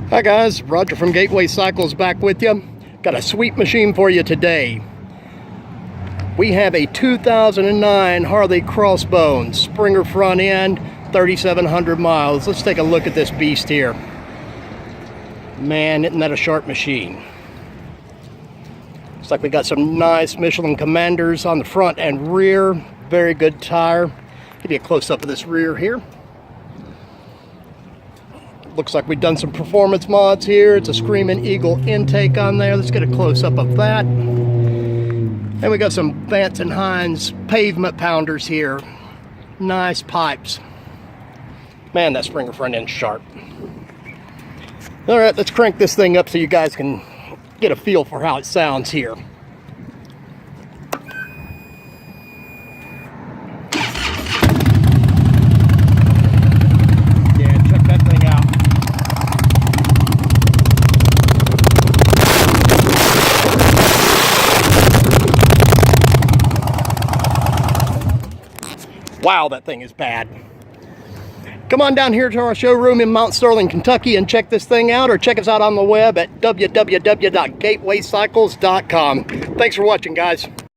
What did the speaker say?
Hi guys, Roger from Gateway Cycles back with you. Got a sweet machine for you today. We have a 2009 Harley Crossbones, Springer front end, 3,700 miles. Let's take a look at this beast here. Man, isn't that a sharp machine? Looks like we got some nice Michelin Commanders on the front and rear. Very good tire. Give you a close-up of this rear here. Looks like we've done some performance mods here. It's a Screaming Eagle intake on there. Let's get a close-up of that. And we got some Vance and Hines pavement pounders here. Nice pipes. Man, that Springer front end's sharp. All right, let's crank this thing up so you guys can get a feel for how it sounds here. Wow, that thing is bad. Come on down here to our showroom in Mount Sterling, Kentucky and check this thing out, or check us out on the web at www.gatewaycycles.com. Thanks for watching, guys.